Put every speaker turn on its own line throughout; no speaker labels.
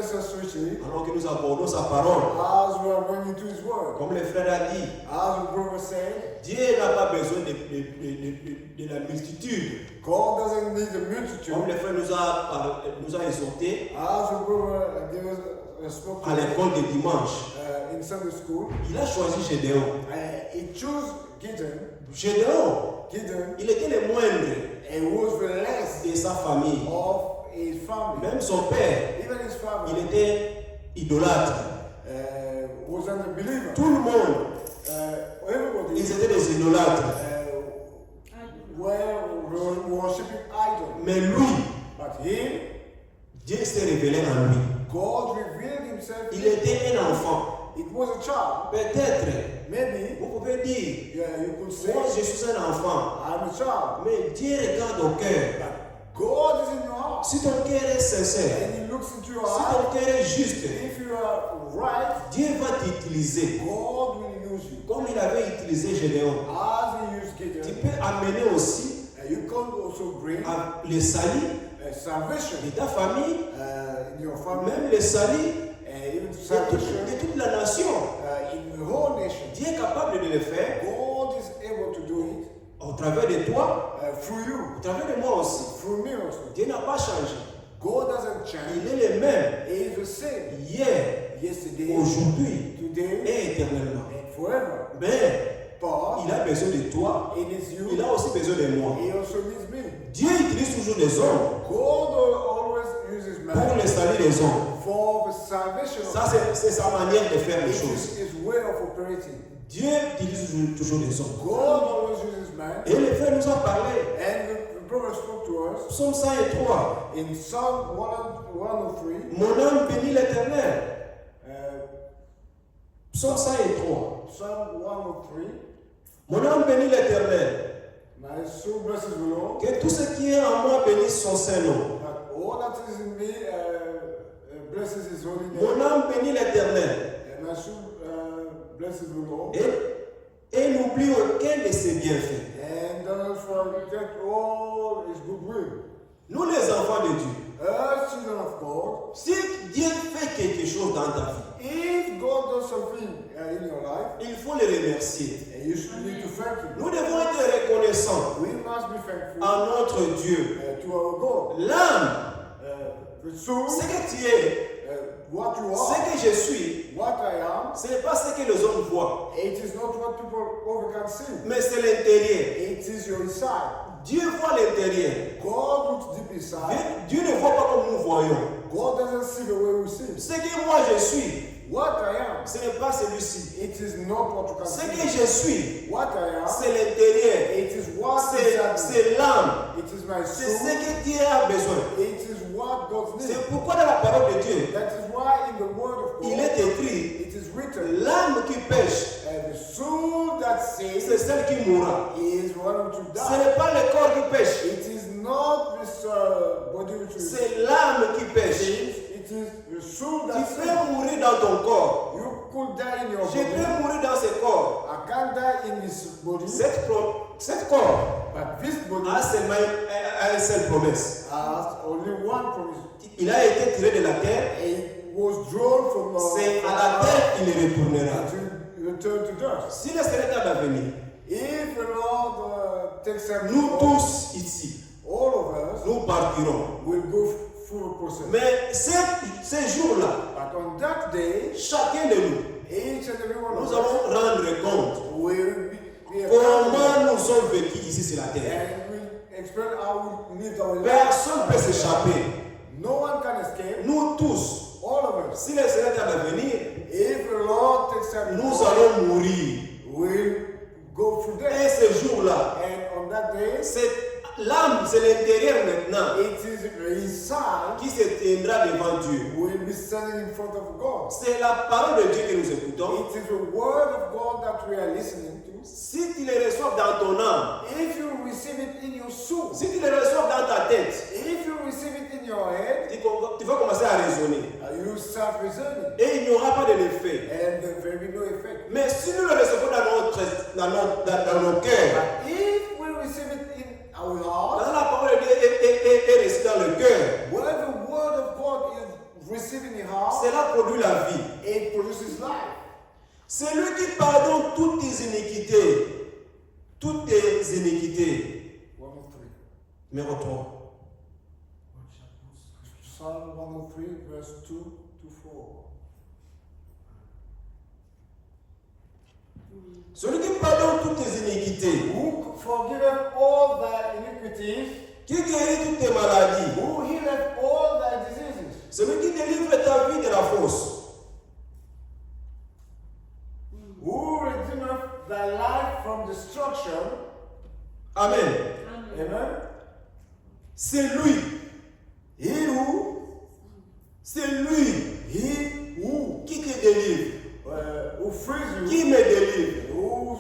Alors que nous abordons sa parole,
as we are going into His Word,
comme le frère a dit,
as the brother said,
Dieu n'a pas besoin de la multitude.
God doesn't need a multitude.
Comme le frère nous a exhorté
As the brother gave us spoke
à l'école de dimanche,
in Sunday school,
il a choisi Gédéon.
he chose Gideon.
Gédéon, il était le moindre
He was the less
de sa famille.
of his family.
Même son père,
Even his family
il était idolâtre.
was an unbeliever.
Tout le monde,
Everybody
ils étaient des idolâtres.
were worshipping idols.
Mais lui,
But him,
Dieu s'est révélé en lui.
God revealed himself.
Il était un enfant.
It was a child.
Peut-être,
Maybe
vous pouvez dire,
you could say,
moi je suis un enfant.
I'm a child.
Mais Dieu regarde au cœur.
But God is in your heart.
Si ton cœur est sincère,
And he looks into your
si
heart.
ton cœur est juste,
If you are right,
Dieu va t'utiliser.
God will use you.
Comme il avait utilisé Gédéon.
As he used
Tu
Gideon,
peux amener aussi
you can also bring
le salut
salvation
de ta famille,
in your family,
même le salut
even
de
salvation
toute la nation.
in the whole nation.
Dieu est capable de le faire
God is able to do it
au travers de toi,
through you,
au travers de moi aussi.
through me also.
Dieu n'a pas changé.
God doesn't change.
Il est le même
He is the same
hier,
yesterday,
aujourd'hui
today,
et éternellement.
and forever.
Mais
But
il a besoin de toi,
it is you.
il a aussi besoin de moi.
He also needs me.
Dieu utilise toujours des hommes
God always uses
pour
man
le salut des hommes.
for the salvation of
Ça, c'est sa manière de faire les
It
choses.
is his way of operating.
Dieu utilise toujours des hommes.
God always uses man.
Et le frère nous a parlé.
And the brother spoke to us
Psaume 103.
in Psalm 103.
Mon âme bénit l'Éternel.
Uh,
Psaume 103.
Psalm 103.
Mon âme bénit l'Éternel.
My soul blesses the Lord.
Que tout ce qui est en moi bénisse son saint nom.
But all that is in me blesses his holy name.
Mon âme bénit l'Éternel.
And my soul blesses the Lord.
Et n'oublie aucun de ses bienfaits.
And doesn't forget all his goodwill.
Nous les enfants de Dieu.
As children of God,
Si Dieu fait quelque chose dans ta vie,
if God does something in your life,
il faut le remercier.
and you should need to thank him.
Nous devons être reconnaissants
We must be thankful
à notre Dieu.
to our God.
L'âme,
The soul,
ce que tu es,
what you
ce
are,
que je suis,
what I am,
ce n'est pas ce que les hommes voient,
it is not what people over can see.
mais c'est l'intérieur.
It is your inside.
Dieu voit l'intérieur.
God looks deep inside.
Dieu ne voit pas comme nous voyons.
God doesn't see the way we see.
Ce que moi je suis,
What I am,
ce n'est pas celui-ci.
it is not what you can
Ce
see.
que je suis,
What I am,
c'est l'intérieur.
it is what inside me.
C'est l'âme.
It is my
C'est ce
soul.
que Dieu a besoin.
It is what God needs.
C'est pourquoi dans la parole de Dieu,
That is why in the word of
il
God,
est écrit,
it is written,
l'âme qui pêche,
the soul that
c'est
sins
celle qui mourra.
is one to
Ce
die.
n'est pas le corps qui pêche,
It is not this body which is
c'est l'âme qui pêche.
sins. It is the soul
Tu
that
peux
sins.
mourir dans ton corps.
You could die in your
Je
body.
peux mourir dans ce corps.
I can't die in this body.
Cette corps
But this body
a seulement une seule promesse.
has only one promise.
Il a été tiré de la terre.
It was drawn from
C'est à la terre qu'il retournera.
to return to dust.
Si le Seigneur est d'avenir,
If the Lord takes us,
nous tous ici,
all of us
nous partirons.
will go through a process.
Mais ces jours-là,
But on that day,
chacun de nous,
each and every one of
nous
us
allons rendre compte
will be
comment nous sommes vécus ici sur la terre.
and will explain how we lived our life.
Personne ne peut s'échapper.
No one can escape.
Nous tous,
All of us.
si le Seigneur est d'avenir,
If the Lord takes us,
nous allons mourir.
will go through
Et
death.
ce jour-là,
And on that day,
c'est l'âme, c'est l'intérieur maintenant
it is inside
qui se tiendra devant Dieu.
will be standing in front of God.
C'est la parole de Dieu que nous écoutons.
It is the word of God that we are listening to.
Si tu le reçois dans ton âme,
If you receive it in your soul,
si tu le reçois dans ta tête,
if you receive it in your head,
tu vas commencer à raisonner.
you start reasoning,
Et il n'y aura pas de l'effet.
and there will be no effect.
Mais si nous le recevons dans nos cœurs,
But if we receive it in our heart,
quand la parole de Dieu est restée dans le cœur,
where the word of God is receiving in heart,
cela produit la vie.
it produces life.
C'est lui qui pardonne toutes tes iniquités. Toutes tes iniquités.
103.
Numéro 3.
Psalm 103, verse 2 to 4.
Celui qui pardonne toutes tes iniquités.
Who forgiveth all thy iniquities,
Qui guérit toutes tes maladies.
who healeth all thy diseases,
Celui qui délivre ta vie de la fosse.
who redeemeth thy life from destruction.
Amen.
Amen.
C'est lui.
He who,
C'est lui
he who,
qui te délivre.
who frees you,
Qui me délivre.
who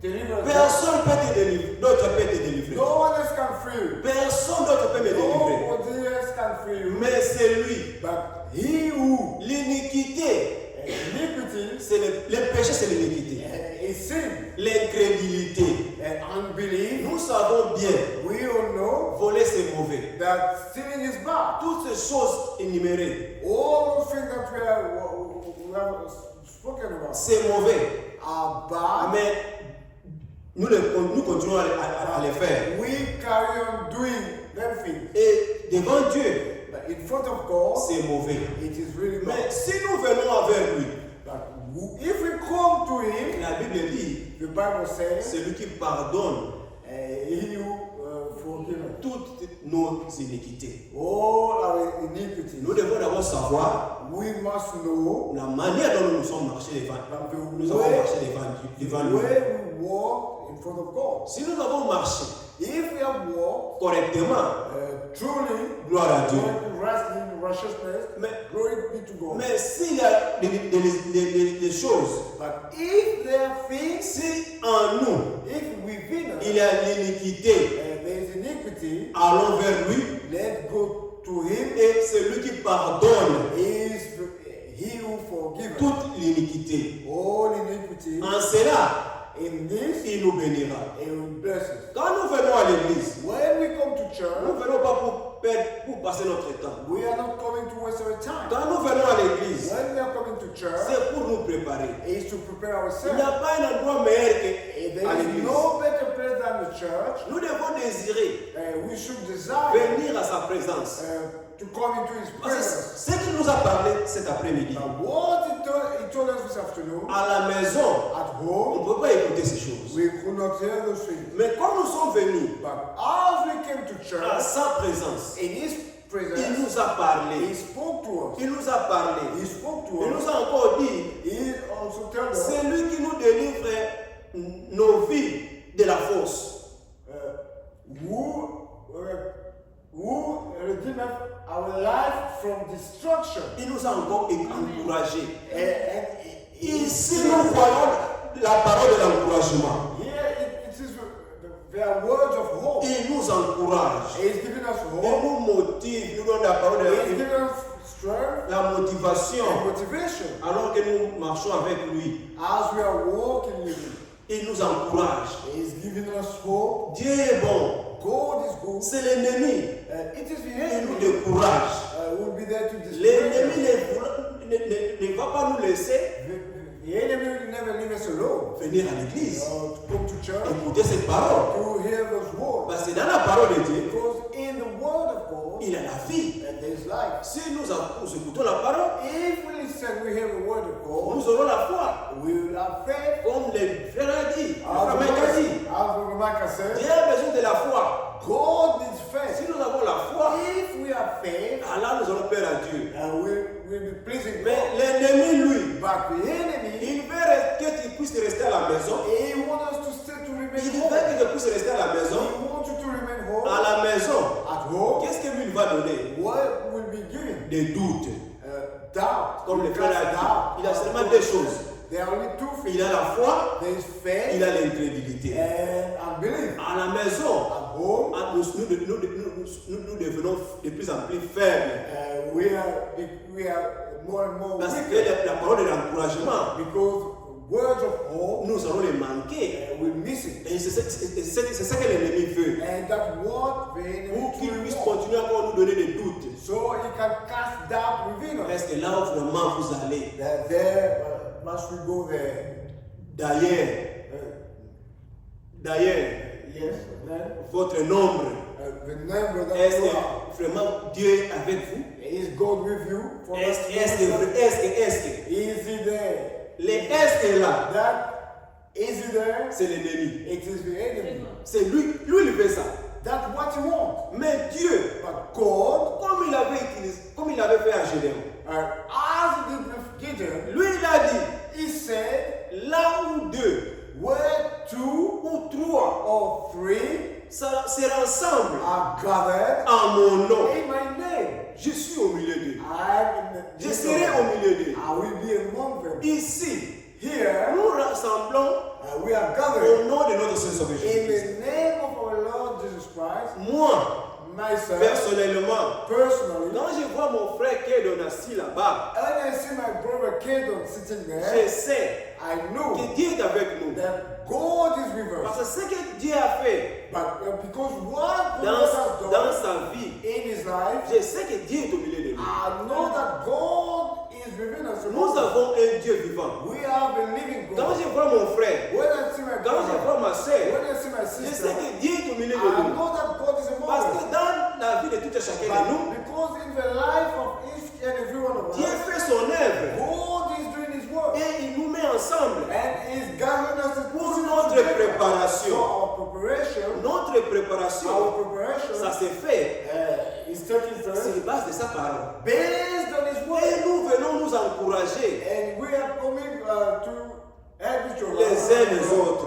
delivers you.
Personne ne peut te délivrer. D'autres peuvent te délivrer.
No one else can free you.
Personne d'autre peut me délivrer.
Nobody else can free you.
Mais c'est lui.
But he who,
L'iniquité,
iniquity,
c'est le péché, c'est l'iniquité.
is sin
L'incrédulité.
and unbelief.
Nous savons bien,
We all know
voler c'est mauvais.
that stealing is bad.
Toutes ces choses énumérées,
All those things that we have spoken about
c'est mauvais.
are bad.
Mais nous continuons à les faire.
We carry on doing them things.
Et devant Dieu,
But in front of God,
c'est mauvais.
it is really
Mais
bad.
si nous venons vers lui,
But if we come to Him,
la Bible dit,
the Bible says,
c'est lui qui pardonne
He who forgives
toutes nos iniquités.
all our iniquities.
Nous devons d'abord savoir
We must know
la manière dont nous sommes marchés devant,
that
nous avons marché devant
the
lui.
way we walk in front of God.
Si nous avons marché
If we have walked
correctement,
truly,
gloire à Dieu.
in righteousness,
Mais,
glory be to God.
mais s'il y a des choses,
But if there are things,
si en nous
if within us
il y a l'iniquité,
there is iniquity,
allons vers lui
let's go to Him.
et c'est lui qui pardonne
He who forgives
toute l'iniquité.
all iniquity.
En cela,
In this,
il nous bénira.
He will bless us.
Quand nous venons à l'église,
When we come to
nous ne
church,
venons pas pour passer notre temps.
we are not coming to waste our time.
Quand nous venons à l'église,
When we are coming to church,
c'est pour nous préparer.
it is to prepare
Il n'y
ourselves.
a pas un endroit meilleur qu'à
There is
l'église.
no better place than the church.
Nous devons désirer
We should desire
venir à sa présence.
to come into His
Parce que
presence.
ce qu'il nous a parlé cet après-midi,
Now, what he told us this afternoon,
à la maison,
at
on
home,
ne peut pas écouter ces choses.
we could not hear those things.
Mais quand nous sommes venus
But as we came to
à
church,
sa présence,
in His
il
presence,
nous a parlé.
He spoke to us.
Il nous a parlé.
He spoke
Il
to
nous
us.
a encore dit,
He also told us
c'est lui qui nous délivre nos vies de la fosse.
who redeemeth our life from destruction.
Il nous a encore encouragés.
And
Ici, nous voyons la parole de l'encouragement.
here it is their words of hope.
Il nous encourage.
He is giving us
Il
hope.
nous motive. Il nous donne la parole
He is
de
giving us strength
la
and
motivation.
motivation
Alors que nous marchons avec lui,
as we are walking with Him.
il nous encourage.
He is giving us hope.
Dieu est bon.
God is good.
C'est l'ennemi.
It is the
Il nous
enemy
décourage.
who will be there to destroy
L'ennemi
us.
ne va pas nous laisser
The enemy will never leave us alone.
venir à l'église,
To come to church,
écouter cette parole.
to hear those words.
Parce que dans la parole de Dieu,
Because in the word of God,
il y a la vie.
there is life.
Si nous écoutons la parole,
If we listen, we hear the word of God,
nous aurons la foi.
we will have faith.
Comme le frère a dit, le
As
frère Mike a dit,
Rebecca said,
Dieu a besoin de la foi.
God needs faith.
Si nous avons la foi,
If we have faith,
alors nous allons plaire à Dieu.
we'll be pleasing
Mais
God.
l'ennemi, lui,
But the enemy,
il veut que tu puisses rester à la maison.
he wants us to stay to
Il
remain
veut
home.
que tu puisses rester à la
He
maison.
wants you to remain home.
À la maison,
At home,
qu'est-ce que lui il va donner?
what will be given?
Des doutes.
Doubt.
Comme le frère a dit,
Doubt.
il a seulement deux choses.
There are only two things.
Il a la foi,
There is faith
il a l'incrédulité.
and unbelief.
À la maison,
At home,
nous devenons de plus en plus faibles.
we are more and more
Parce
wicked
que la parole de l'encouragement,
because words of hope,
nous allons les manquer.
we miss it.
Et c'est ça que l'ennemi veut.
And that's what the enemy
Pour qu'il puisse
truly wants.
continuer encore à nous donner des doutes.
So he can cast doubt within us.
Est-ce que là où vraiment vous allez?
That there, must we go there?
D'ailleurs,
Yes, then
votre nombre,
the number that
est-ce
you are,
que vraiment Dieu est avec vous?
is God with you? For
Est-ce que
Is he there?
les est-ce que là,
That is he there?
c'est l'ennemi.
It is the enemy.
C'est lui il fait ça.
That's what he wants.
Mais Dieu,
But God,
comme il avait fait à Gédéon,
as he did with Gideon,
lui il a dit,
he said,
là où deux
where two
ou trois
or three
se rassemblent
are gathered
en mon nom,
in my name,
je suis au milieu d'eux.
I
Je serai au milieu d'eux.
will be among them.
Ici,
Here,
nous rassemblons
we are
au
gathered
nom de notre Seigneur
in
Jésus-Christ.
the name of our Lord Jesus Christ.
Moi,
Myself,
personnellement,
personally,
quand je vois mon frère Kedon assis là-bas,
when I see my brother Kedon sitting
je
there,
sais
I know
que Dieu est avec nous.
that God is with us.
Parce que ce que Dieu a fait
But because what God
dans
has
dans
done
sa vie,
in his life,
je sais que Dieu est au milieu de nous.
I know that God is within us.
Nous avons un Dieu vivant.
We have a living
Quand
God.
je vois mon frère,
When I see my
quand je
brother,
vois ma soeur,
when I see my
je
sister,
sais que Dieu est au milieu de
I
nous.
know that God is among
Parce que
us.
dans la vie de tout et chacun de
But
nous,
because in the life of each and every one of
Dieu
us,
fait son œuvre
God is doing his work.
et il nous met ensemble
And he's gathering us
pour
together.
notre
So
préparation.
our preparation,
Notre préparation, ça se fait
is taking
sur
place
la base de sa parole.
based on his word.
Et nous venons nous encourager
And we are coming to help each other.
les uns les autres.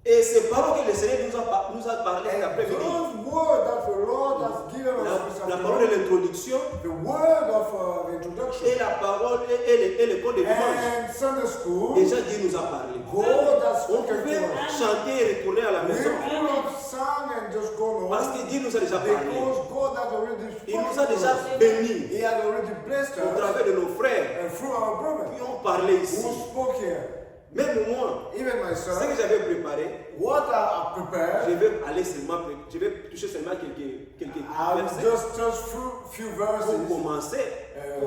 Et ces paroles que le Seigneur nous a parlé
And
l'après-midi,
those words that the Lord has given us this
la parole de
afternoon,
l'introduction
the word of the introduction
et la parole et l'école de dimanche,
and Sunday school,
déjà Dieu nous a parlé.
God has
On
spoken
pouvait
to us.
chanter et retourner à la
We
maison
could have sung and just gone
parce
on
que Dieu nous a déjà parlé.
because God has already
Il nous a
spoken to
déjà
us.
bénis
He has already blessed
au
us
travers de nos frères
and through our brothers
qui ont parlé ici.
who spoke here.
Même moi,
Even
ce
myself,
que j'avais préparé,
what I prepared,
je vais aller seulement, je vais toucher seulement quelques
I will
versets
just touch few verses
pour commencer,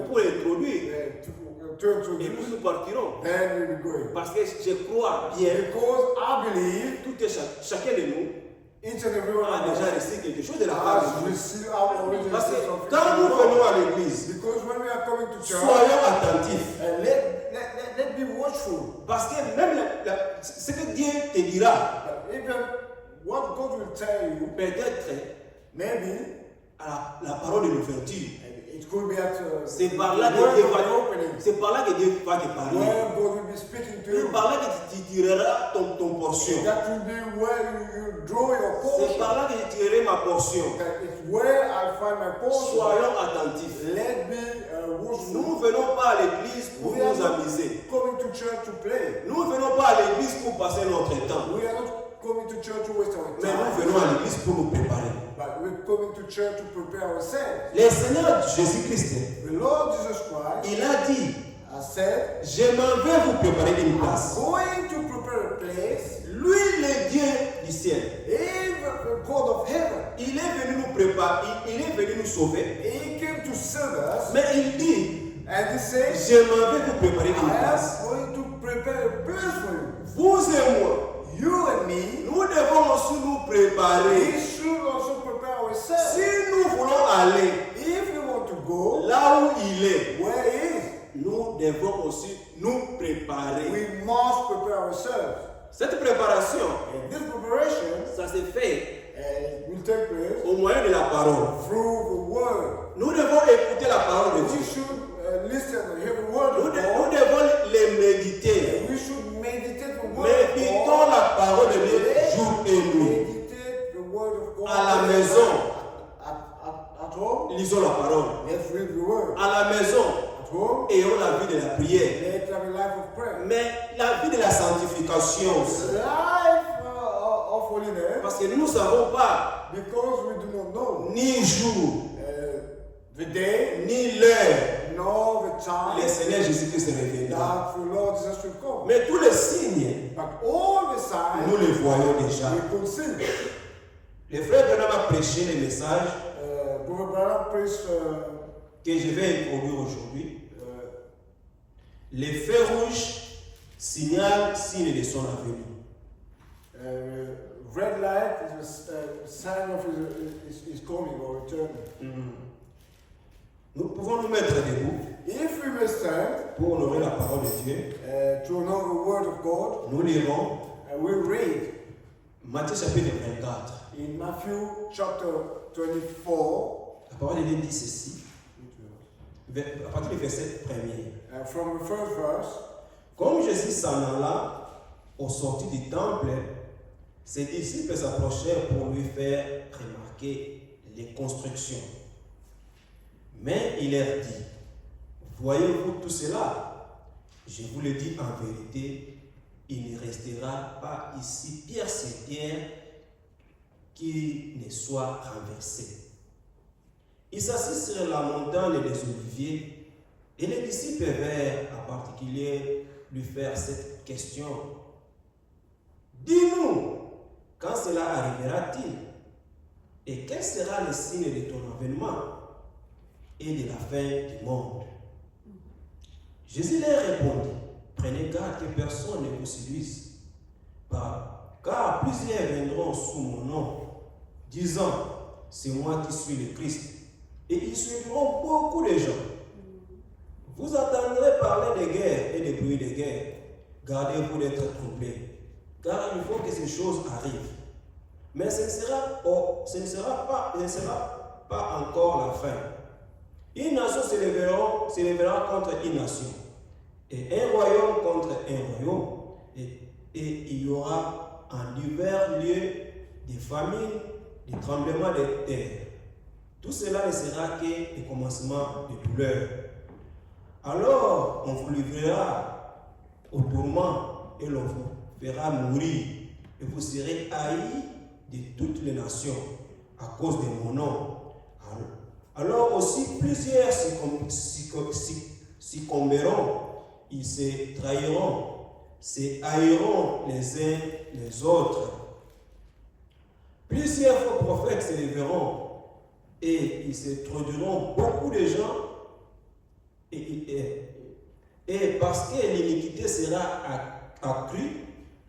pour introduire.
to
Et puis
introduce.
nous partirons.
Then we'll be going.
Parce que je crois bien,
Because I believe
tout et chacun de nous
each and every one
a
of
déjà
us
reçu quelque chose de la part
has
de Dieu.
received our already
Parce que
received something
quand
from
nous
God.
venons à l'église,
Because when we are coming to church,
soyons attentifs.
let be watchful.
Parce que même ce que Dieu te dira,
Even what God will tell you,
peut-être
maybe
à la parole de l'ouverture.
it could be at
C'est
the
par là que
word
Dieu
of the
va,
opening,
c'est par là que Dieu va te parler.
where God will be speaking to
C'est
you.
par là que tu tireras ton portion.
That will be where you draw your
C'est
portion.
par là que je tirerai ma portion.
That is where I find my portion.
Soyons attentifs.
Let me watchful.
Nous ne venons pas à l'église pour
We are
nous
not
amuser.
coming to church to play.
Nous ne venons pas à l'église pour passer notre temps.
We are not coming to church to waste our
Mais nous
time.
venons à l'église pour nous préparer.
But we're coming to church to prepare ourselves.
Le Seigneur Jésus-Christ,
The Lord Jesus Christ
il a dit,
has said,
je m'en vais vous préparer une place.
going to prepare a place.
Lui, le Dieu du ciel,
If the God of heaven,
il est venu nous préparer, il est venu nous sauver.
He came to save us.
Mais il dit,
And He said,
je m'en vais vous préparer une
I
place.
am going to prepare a place for you.
Vous et moi,
You and me,
nous devons aussi nous préparer.
we should also prepare ourselves.
Si nous voulons aller
If we want to go
là où il est,
where He is,
nous devons aussi nous préparer.
we must prepare ourselves.
Cette préparation,
And this preparation
ça se fait
will take place
au moyen de la parole.
through the Word.
Nous devons écouter la parole de
We
Dieu.
should listen and hear the Word
Nous
of God.
devons les méditer.
And we should meditate the Word of
Méditons
God.
la parole de Dieu jour et nuit.
Meditate the Word of God.
À la maison,
At home,
lisons la parole.
let's read the Word.
À la maison,
At home,
ayons la vie de la prière.
let's have a life of prayer.
Mais la vie de la sanctification,
Life of holiness,
parce que nous ne savons pas
because we do not know
ni jour,
the day
ni l'heure
nor the time
Seigneur Jésus-Christ reviendra.
that the Lord Jesus will come.
Mais tous les signes,
But all the signs
nous les voyons déjà.
we could see.
Le frère Branham a prêché le message
Brother Branham preached
que je vais introduire aujourd'hui. Les feux rouges signalent signe de son avenir.
red light is a sign of his coming or returning.
Nous pouvons nous mettre debout
If we may stand
pour honorer la parole de Dieu.
to know the word of God,
Nous lirons
we read
Matthieu chapitre 24.
in Matthew chapter 24,
La parole de Dieu dit ceci, à partir du verset 1er.
from the first verse.
Comme Jésus s'en alla au sortir du temple, ses disciples s'approchèrent pour lui faire remarquer les constructions. Mais il leur dit, voyez-vous tout cela? Je vous le dis en vérité, il ne restera pas ici pierre sur pierre qui ne soit renversé. Il s'assit sur la montagne des Oliviers et les disciples vinrent en particulier lui faire cette question. Dis-nous, quand cela arrivera-t-il? Et quel sera le signe de ton avènement et de la fin du monde? Jésus leur répondit, prenez garde que personne ne vous séduise, car plusieurs viendront sous mon nom, disant, c'est moi qui suis le Christ, et ils séduiront beaucoup de gens. Vous entendrez parler de guerre et de bruits de guerre. Gardez-vous d'être troublés, car il faut que ces choses arrivent. Mais ce ne sera pas encore la fin. Une nation se lèvera contre une nation, et un royaume contre un royaume, et il y aura en divers lieux des famines, des tremblements de terre. Tout cela ne sera que le commencement de douleur. Alors on vous livrera au tourment et l'on vous fera mourir, et vous serez haïs de toutes les nations à cause de mon nom. Alors aussi plusieurs succomberont, ils se trahiront, se haïront les uns les autres. Plusieurs faux prophètes se lèveront et ils se introduiront beaucoup de gens et parce que l'iniquité sera accrue,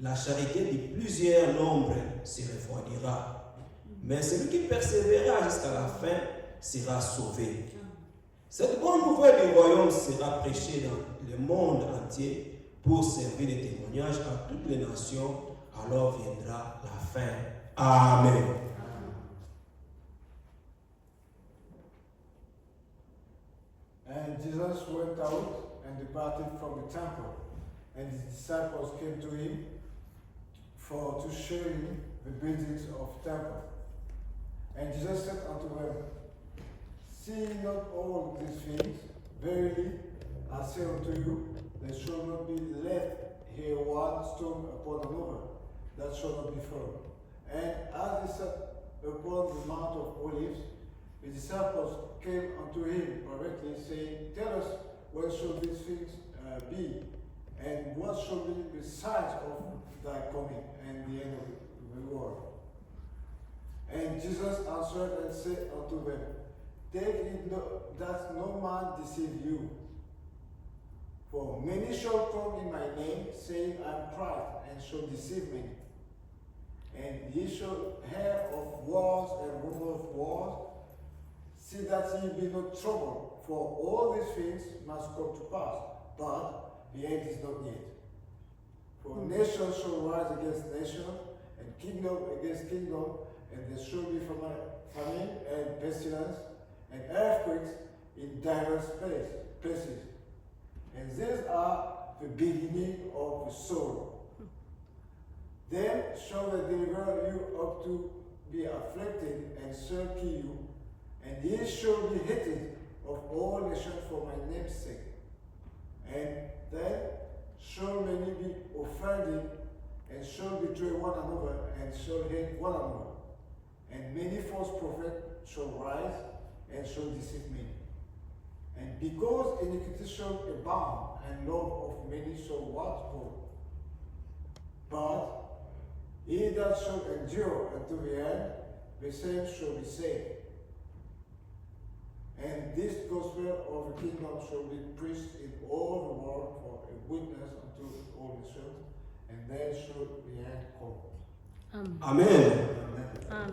la charité de plusieurs nombres se refroidira. Mais celui qui persévérera jusqu'à la fin sera sauvé. Cette bonne nouvelle du royaume sera prêchée dans le monde entier pour servir de témoignage à toutes les nations. Alors viendra la fin. Amen.
And Jesus went out and departed from the temple, and his disciples came to him to show him the buildings of the temple. And Jesus said unto them, see ye not all these things? Verily, I say unto you, there shall not be left here one stone upon another, that shall not be thrown. And as he sat upon the Mount of Olives, the disciples came unto him privately, saying, tell us, when shall these things be? And what shall be the signs of thy coming and the end of the world? And Jesus answered and said unto them, take it that no man deceive you. For many shall come in my name, saying, I am Christ, and shall deceive many. And ye shall hear of wars and rumor of wars. See that ye be not troubled, for all these things must come to pass, but the end is not yet. For nation shall rise against nation, and kingdom against kingdom, and there shall be famine and pestilence, and earthquakes in divers places. And these are the beginning of the sorrow. Then shall they deliver you up to be afflicted, and shall kill you, and ye shall be hated of all nations for my name's sake. And then shall many be offended, and shall betray one another, and shall hate one another. And many false prophets shall rise, and shall deceive many. And because iniquity shall abound, and love of many shall what? Grow. But he that shall endure unto the end, the same shall be saved. And this gospel of the kingdom shall be preached in all the world for a witness unto all nations, and then shall the end come.
Amen.
Amen.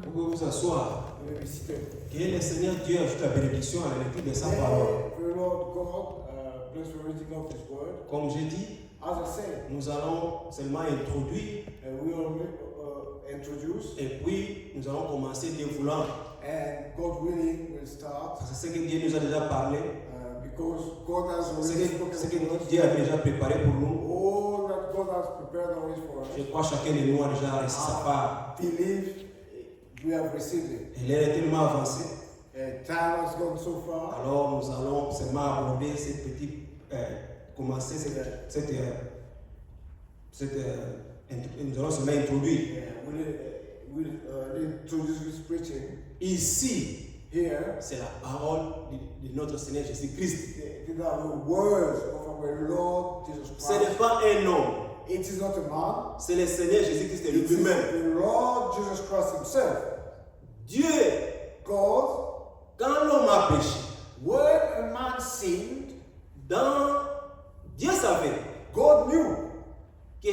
Vous pouvez vous asseoir.
Vous pouvez me citer.
Que le Seigneur Dieu ajoute la bénédiction à la lecture de sa parole.
May the Lord God bless the reading of His word.
Comme j'ai dit,
As I said,
nous allons seulement introduire
we will introduce,
et puis nous allons commencer dévoulant.
and God willing, we'll start.
Parce que ce que Dieu nous a déjà parlé,
Because God has
ce
already
que
spoken to us.
Dieu a déjà préparé pour nous,
All that God has prepared always for us.
je crois que chacun de nous a déjà reçu sa part.
Believe we have received it.
Et l'heure est tellement avancée.
Time has gone so far.
Alors nous allons seulement aborder cette petite, commencer nous allons seulement introduire.
We'll introduce this preaching.
Ici,
Here,
c'est la parole de notre Seigneur Jésus-Christ.
these are the words of our Lord Jesus
Ce n'est
Christ.
pas un homme,
It is not a man.
c'est le Seigneur Jésus-Christ
It is
lui-même.
the Lord Jesus Christ Himself.
Dieu,
God,
quand l'homme a péché,
when a man sinned,
Dieu savait
God knew
que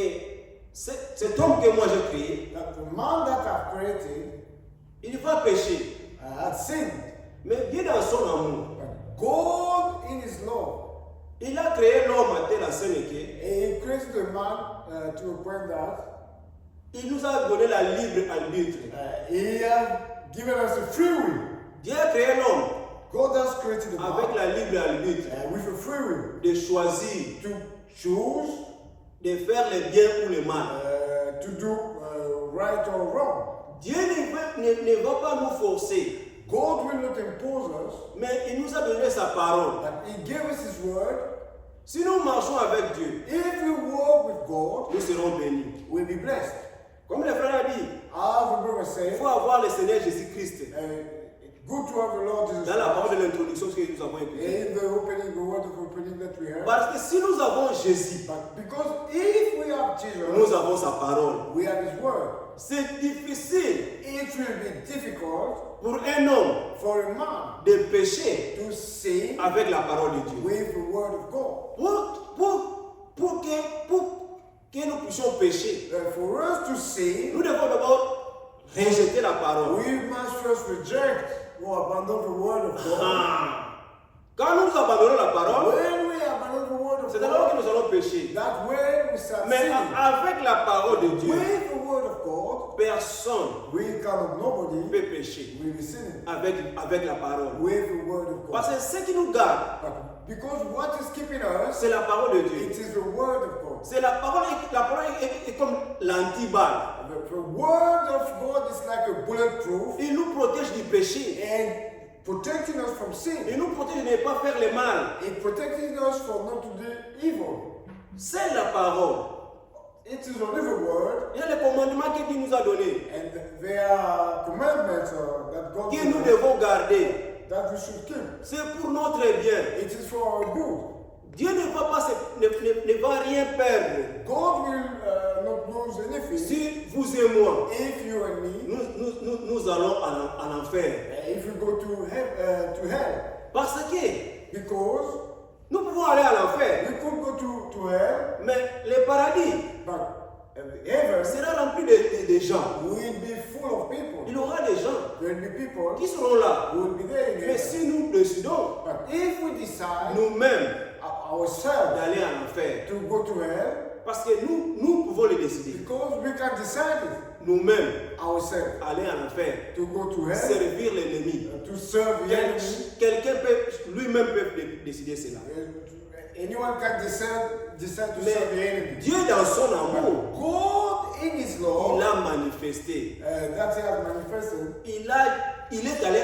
cet homme que moi j'ai créé,
that the man that I've created
il va pécher.
had sinned.
Mais Dieu dans son amour,
But God, in His love,
il a créé l'homme à telle enseigne que
He created a man to a point that
il nous a donné la libre arbitre.
He has given us a free will.
Dieu a créé l'homme
God has created a
avec
man
la libre arbitre
with a free will
de choisir,
to choose
de faire le bien ou le mal.
to do right or wrong.
Dieu ne va pas nous forcer,
God will not impose us,
mais il nous a donné sa parole.
but He gave us His word.
Si nous marchons avec Dieu,
If we walk with God,
nous serons bénis.
we'll be blessed.
Comme le frère a dit,
As the brother
il
said,
faut avoir le Seigneur Jésus-Christ.
good to have the Lord Jesus
Dans la
Christ.
parole de l'introduction que nous avons écoutée.
In the opening, the word of opening that we heard.
Parce que si nous avons Jésus,
But because if we have Jesus,
nous avons sa parole.
we have His word.
C'est difficile
It will be difficult
pour un homme
for a man
de pécher
to sin
avec la parole de Dieu.
with the word of God.
Pour que nous puissions pécher,
For us to sin,
nous devons d'abord rejeter la parole.
we must first reject or abandon the word of God.
Ah. Quand nous abandonnons la parole,
When we abandon the word of
c'est alors que
God,
nous allons pécher.
that's when we start
Mais
sinning.
avec la parole de Dieu,
With the word of God,
personne
we cannot,
ne
nobody
peut pécher
will be sinning.
avec la parole.
With the word of God.
Parce que ce qui nous garde,
But because what is keeping us,
c'est la parole de Dieu.
it is the word of God.
C'est la parole est comme l'antiballe.
The word of God is like a bulletproof
Il nous protège du péché.
and protecting us from sin.
Il nous protège de ne pas faire le mal.
It protecting us from not to do evil.
C'est la parole.
It is only the word,
Il y a les commandements que Dieu nous a donnés,
and there are commandments that God
que
gives
nous
us
devons garder.
that we should keep.
C'est pour notre bien.
It is for our good.
Dieu ne va rien perdre.
God will not lose anything
Si vous et moi,
if you and me,
nous allons en enfer.
if we go to hell.
Parce que
Because
nous pouvons aller à l'enfer,
we could go to hell,
mais le paradis
but heaven
sera rempli de gens.
will be full of people.
Il y aura des gens
There will be people
qui seront là.
who will be there in
Mais
heaven.
si nous décidons
But if we decide
nous-mêmes
ourselves
d'aller en enfer,
to go to hell,
parce que nous pouvons le décider,
because we can decide it
nous-mêmes
ourselves
aller en enfer,
to go to hell,
servir l'ennemi.
to serve the enemy.
Quelqu'un peut, lui-même peut décider cela.
Anyone can decide to serve the
Mais
enemy.
Dieu dans son amour,
God in His law,
il a manifesté.
that He has manifested,
Il est allé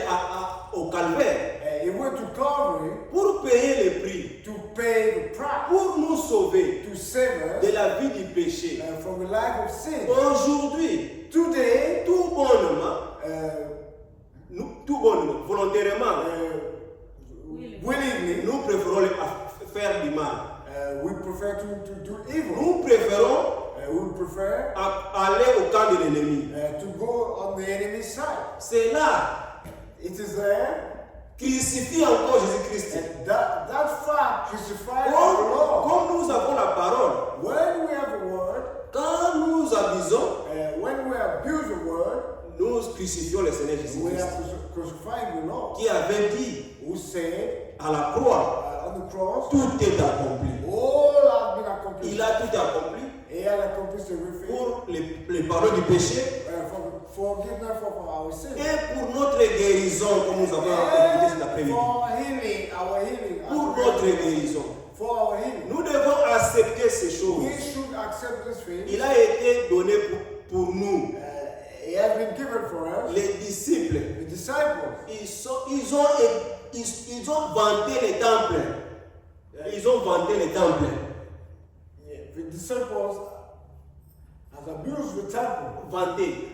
au calvaire
He went to Calvary
pour payer le prix,
to pay the price,
pour nous sauver
to save
de
us
la vie du péché.
from the life of sin.
Aujourd'hui,
Today,
tout bonnement, volontairement,
willingly,
nous préférons faire du mal.
we prefer to do evil.
Nous préférons
We prefer
aller au camp de l'ennemi.
to go on the enemy's side.
C'est là,
It is there,
crucifie encore Jésus-Christ.
and that fact crucified our Lord.
Comme nous avons la parole,
When we have a word,
quand nous abusons,
when we abuse the word,
nous crucifions le Seigneur
we
Jésus-Christ,
are crucifying the Lord,
qui avait dit
who said
à la croix,
on the cross,
tout est accompli.
all have been accomplished.
Il a tout accompli
He had accomplished everything
pour les pardons du péché
for forgiveness of our sins.
et pour notre guérison, comme nous avons écouté cet
And
après-midi.
for healing, our healing.
Pour notre guérison.
For our healing.
Nous devons accepter ces choses.
We should accept this faith.
Il a été donné pour nous.
He has been given for us.
Les disciples,
The disciples.
ils ont vanté les temples. Ils ont vanté les temples.
The disciples has abused the temple.
Vanté.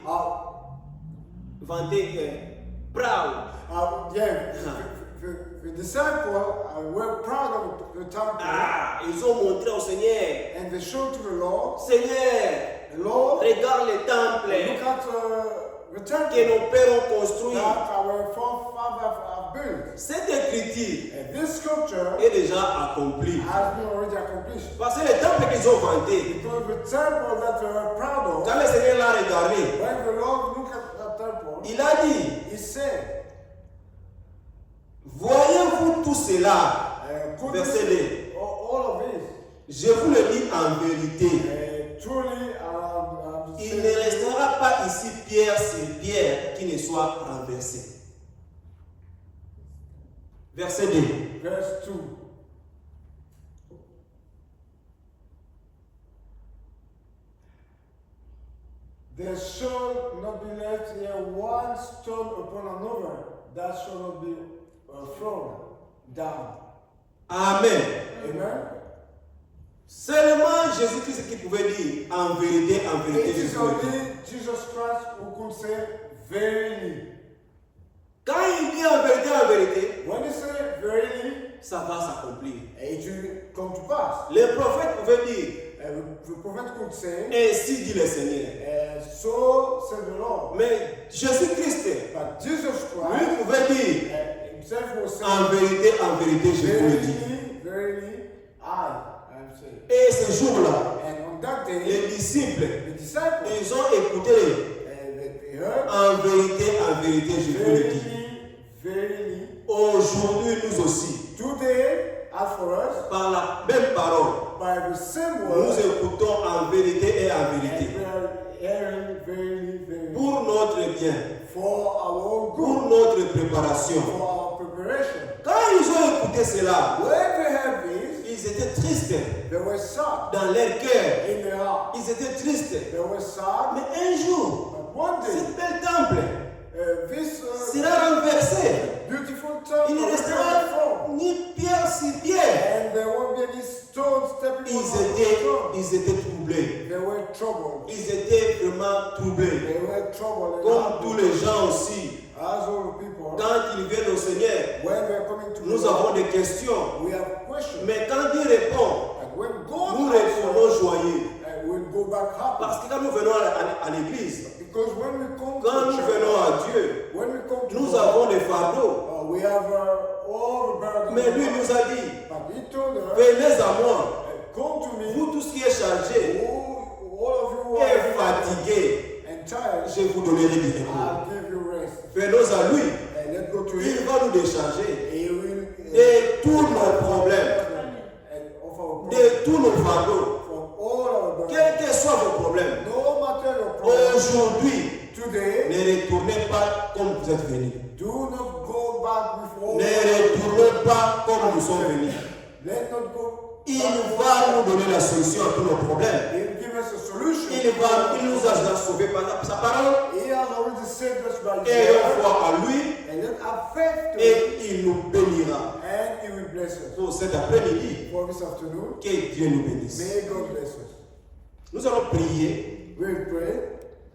Vanté. Proud.
The disciples were proud of the temple.
Ils ont montré au Seigneur.
And they showed to the Lord.
Seigneur,
The Lord,
regarde les temples
look at the temple
que nos pères ont construits.
that our forefathers have built.
Cette écriture
And this scripture
est déjà accomplie.
has been already accomplished.
Parce que les temples qu'ils ont vantés,
Because the temple that they were proud of,
quand le Seigneur l'a regardé,
when the Lord looked at that temple,
il a dit,
he said,
voyez-vous tout cela,
could
verset
you
2,
see all of this?
je vous le dis en vérité,
Truly,
il ne restera pas ici pierre sur pierre qui ne soit renversée. Verset 2.
verse 2. There shall not be left here one stone upon another that shall not be thrown down.
Amen.
Amen.
Seulement Jésus-Christ qui pouvait dire en vérité,
It
je
is
vous le dis.
only Jesus Christ who could say verily.
Quand il dit en vérité,
When he said verily,
ça va s'accomplir.
it will come to pass.
Les prophètes pouvaient dire,
The prophet could say,
ainsi dit le Seigneur.
so said the Lord.
Mais Jésus-Christ,
But Jesus
lui
Christ
pouvait dire,
himself was
en
saying,
vérité, je vous le dis.
verily, I am saying.
Et ce jour-là,
And on that day,
les disciples,
the disciples,
ils ont écouté,
they heard,
en vérité, je vous le dis.
verily,
Aujourd'hui, nous aussi,
today, as for us,
par la même parole,
by the same
nous
word,
écoutons en vérité et en
and
vérité.
we are hearing verily,
Pour notre bien,
for our own
pour
good,
notre préparation.
for our preparation.
Quand ils ont écouté cela,
When they heard this,
ils étaient tristes
they were sad
dans leur cœur.
in their heart.
Ils étaient tristes.
They were sad,
Mais un jour,
but one day,
ce bel temple
this
sera renversé.
beautiful
Il
temple
ne
will be
restera
transformed.
ni pierre sur pierre.
And there won't be any stone stepping on the stone.
Ils étaient troublés.
They were troubled.
Ils étaient vraiment troublés.
They were troubled.
Comme tous les gens aussi.
As all the people,
Quand ils viennent au Seigneur,
when we are coming to
nous
the Lord,
avons des questions.
we have questions.
Mais quand il répond,
And when God
nous
answers,
répondons joyeux.
we'll go back happy.
Parce que quand nous venons à l'église,
Because when we come
quand
to
nous
church,
venons à Dieu,
when we come to
nous
God,
avons des fardeaux.
we have all the burdens.
Mais lui nous a dit,
But he told us,
venez à moi,
come to me,
vous tous qui êtes chargés
all of you who
et
are
fatigués,
and tired,
je vous donnerai du repos.
I'll give you rest.
Venons à lui,
And let's go to
il
him.
va nous décharger
He will
de tous nos problèmes,
and of our
de
problems,
tous nos fardeaux,
from all our burdens.
quels que soient vos problèmes.
No matter your problem,
Aujourd'hui,
today,
ne retournez pas comme vous êtes venus.
do not go back with all.
Ne retournez pas comme nous sommes venus.
Let not go.
Il va nous donner la solution à tous nos problèmes.
He'll give us a solution.
Il nous a déjà sauvés par sa parole.
He has already saved us by His
Ayons
word.
foi à lui
And let our faith to Him,
et il nous bénira.
and He will bless us.
Pour cet après-midi,
For this afternoon,
que Dieu nous bénisse.
may God bless us.
Nous allons prier
We'll pray.